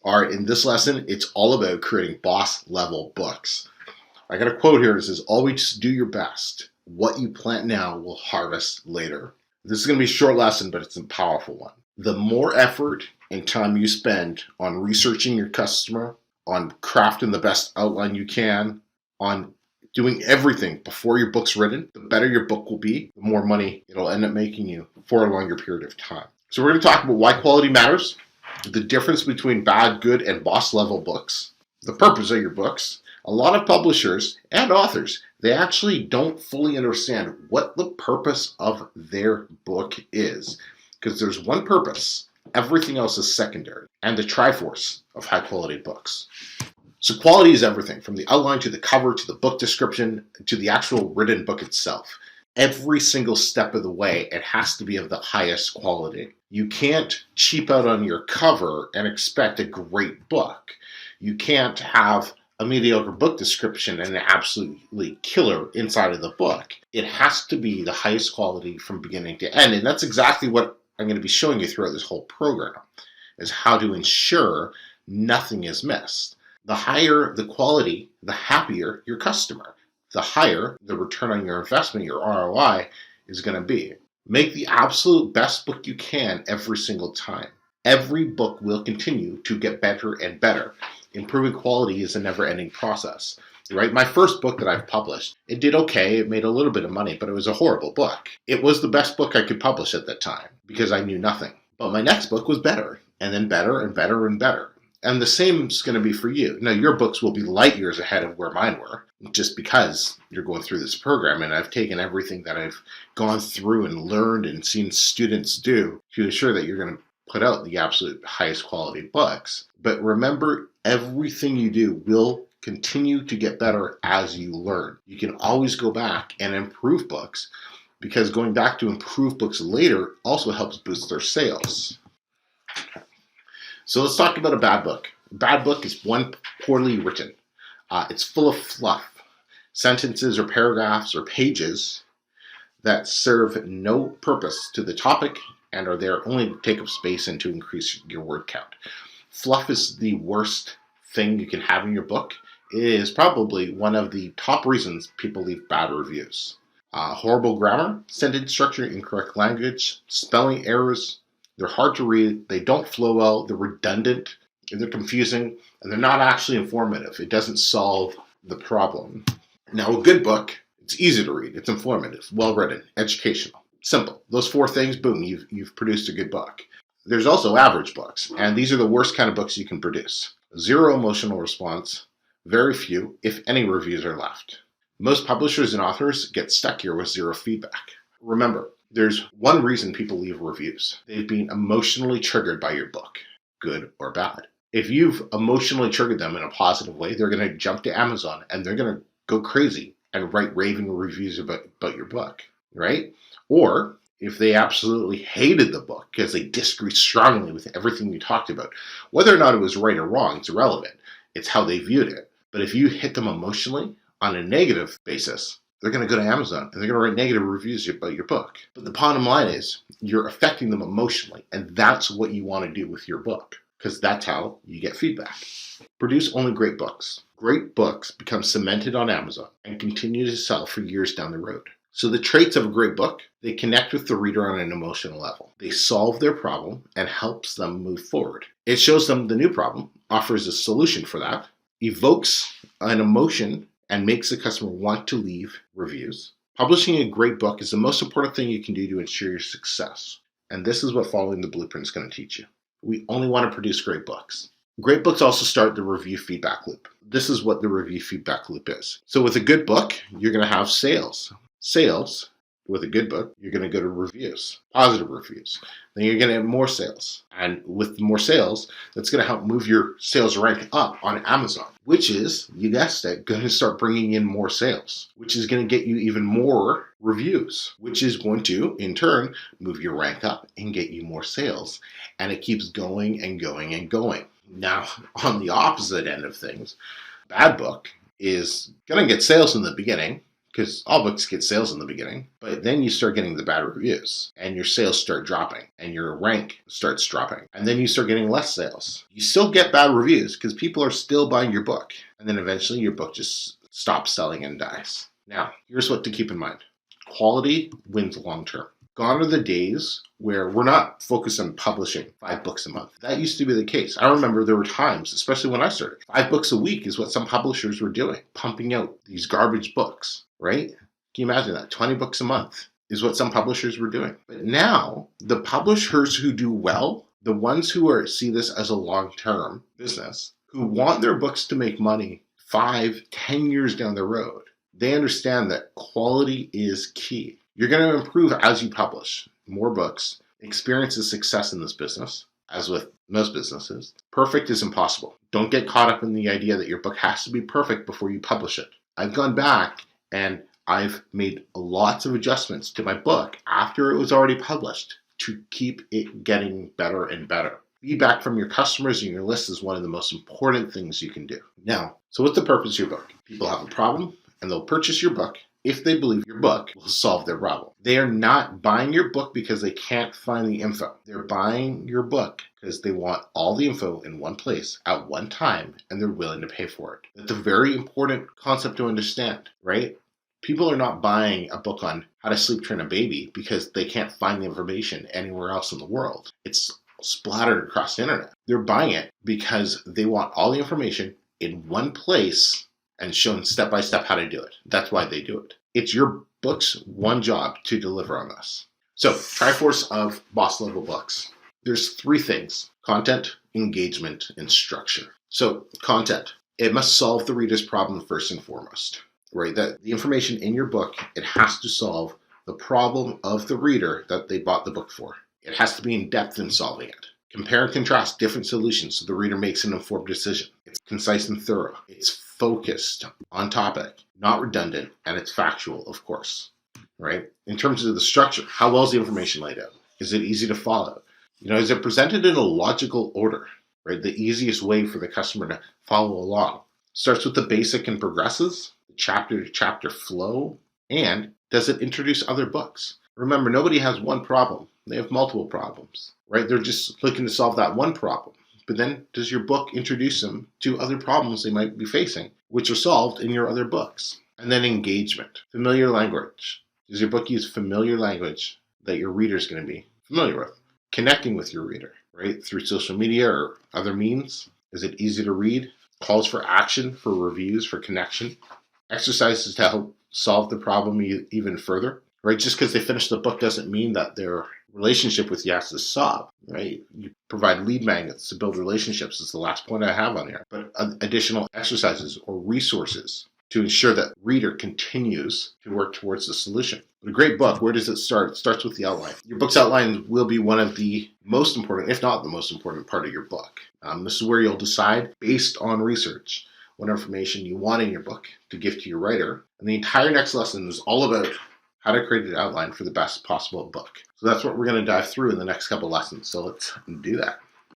All right, in this lesson, it's all about creating boss level books. I got a quote here that says, always do your best. What you plant now will harvest later. This is going to be a short lesson, but it's a powerful one. The more effort and time you spend on researching your customer, on crafting the best outline you can, on doing everything before your book's written, the better your book will be, the more money it'll end up making you for a longer period of time. So we're going to talk about why quality matters, the difference between bad, good, and boss level books, the purpose of your books. A lot of publishers and authors, they actually don't fully understand what the purpose of their book is, because there's one purpose. Everything else is secondary, and the triforce of high quality books. So quality is everything, from the outline to the cover to the book description to the actual written book itself. Every single step of the way, it has to be of the highest quality. You can't cheap out on your cover and expect a great book. You can't have a mediocre book description and an absolutely killer inside of the book. It has to be the highest quality from beginning to end. And that's exactly what I'm going to be showing you throughout this whole program, is how to ensure nothing is missed. The higher the quality, the happier your customer. The higher the return on your investment, your ROI, is going to be. Make the absolute best book you can every single time. Every book will continue to get better and better. Improving quality is a never-ending process, right? My first book that I've published, it did okay. It made a little bit of money, but it was a horrible book. It was the best book I could publish at that time because I knew nothing. But my next book was better, and then better and better and better. And the same is going to be for you. Now, your books will be light years ahead of where mine were, just because you're going through this program, and I've taken everything that I've gone through and learned and seen students do to ensure that you're going to put out the absolute highest quality books. But remember, everything you do will continue to get better as you learn. You can always go back and improve books, because going back to improve books later also helps boost their sales. So let's talk about a bad book. A bad book is one poorly written. It's full of fluff, sentences or paragraphs or pages that serve no purpose to the topic and are there only to take up space and to increase your word count. Fluff is the worst thing you can have in your book. It is probably one of the top reasons people leave bad reviews. Horrible grammar, sentence structure, incorrect language, spelling errors. They're hard to read, they don't flow well, they're redundant, they're confusing, and they're not actually informative. It doesn't solve the problem. Now, a good book, it's easy to read, it's informative, well-written, educational, simple. Those four things, boom, you've produced a good book. There's also average books, and these are the worst kind of books you can produce. Zero emotional response, very few, if any, reviews are left. Most publishers and authors get stuck here with zero feedback. Remember, there's one reason people leave reviews. They've been emotionally triggered by your book, good or bad. If you've emotionally triggered them in a positive way, they're going to jump to Amazon and they're going to go crazy and write raving reviews about your book, right? Or if they absolutely hated the book because they disagree strongly with everything you talked about, whether or not it was right or wrong, it's irrelevant. It's how they viewed it. But if you hit them emotionally on a negative basis, they're going to go to Amazon and they're going to write negative reviews about your book. But the bottom line is you're affecting them emotionally, and that's what you want to do with your book, because that's how you get feedback. Produce only great books. Great books become cemented on Amazon and continue to sell for years down the road. So the traits of a great book, they connect with the reader on an emotional level. They solve their problem and helps them move forward. It shows them the new problem, offers a solution for that, evokes an emotion, and makes the customer want to leave reviews. Publishing a great book is the most important thing you can do to ensure your success. And this is what following the blueprint is going to teach you. We only want to produce great books. Great books also start the review feedback loop. This is what the review feedback loop is. So with a good book, you're going to have sales. Sales, with a good book, you're going to go to reviews, positive reviews. Then you're going to have more sales. And with more sales, that's going to help move your sales rank up on Amazon, which is, you guessed it, going to start bringing in more sales, which is going to get you even more reviews, which is going to, in turn, move your rank up and get you more sales. And it keeps going and going and going. Now, on the opposite end of things, bad book is going to get sales in the beginning, because all books get sales in the beginning, but then you start getting the bad reviews and your sales start dropping and your rank starts dropping. And then you start getting less sales. You still get bad reviews because people are still buying your book. And then eventually your book just stops selling and dies. Now, here's what to keep in mind. Quality wins long term. Gone are the days where we're not focused on publishing 5 books a month. That used to be the case. I remember there were times, especially when I started, 5 books a week is what some publishers were doing, pumping out these garbage books, right? Can you imagine that? 20 books a month is what some publishers were doing. But now, the publishers who do well, the ones who see this as a long-term business, who want their books to make money 5, 10 years down the road, they understand that quality is key. You're going to improve as you publish more books, experience the success in this business, as with most businesses. Perfect is impossible. Don't get caught up in the idea that your book has to be perfect before you publish it. I've gone back and I've made lots of adjustments to my book after it was already published to keep it getting better and better. Feedback from your customers and your list is one of the most important things you can do. Now, so what's the purpose of your book? People have a problem and they'll purchase your book if they believe your book will solve their problem. They are not buying your book because they can't find the info. They're buying your book because they want all the info in one place at one time and they're willing to pay for it. That's a very important concept to understand, right? People are not buying a book on how to sleep train a baby because they can't find the information anywhere else in the world. It's splattered across the internet. They're buying it because they want all the information in one place and shown step by step how to do it. That's why they do it. It's your book's one job to deliver on this. So, Triforce of boss level books. There's 3 things: content, engagement, and structure. So, content. It must solve the reader's problem first and foremost, right? That the information in your book, it has to solve the problem of the reader that they bought the book for. It has to be in depth in solving it. Compare and contrast different solutions so the reader makes an informed decision. It's concise and thorough. It's focused on topic, not redundant, and it's factual, of course, right? In terms of the structure, how well is the information laid out? Is it easy to follow? Is it presented in a logical order, right? The easiest way for the customer to follow along. Starts with the basic and progresses, the chapter-to-chapter flow, and does it introduce other books? Remember, nobody has one problem. They have multiple problems, right? They're just looking to solve that one problem. But then does your book introduce them to other problems they might be facing, which are solved in your other books? And then engagement, familiar language. Does your book use familiar language that your reader is going to be familiar with? Connecting with your reader, right? Through social media or other means. Is it easy to read? Calls for action, for reviews, for connection. Exercises to help solve the problem even further, right? Just because they finish the book doesn't mean that their relationship with you has to stop, right? You provide lead magnets to build relationships is the last point I have on here. But additional exercises or resources to ensure that reader continues to work towards the solution. But a great book, where does it start? It starts with the outline. Your book's outline will be one of the most important, if not the most important part of your book. This is where you'll decide, based on research, what information you want in your book to give to your writer. And the entire next lesson is all about how to create an outline for the best possible book. So that's what we're going to dive through in the next couple lessons. So let's do that.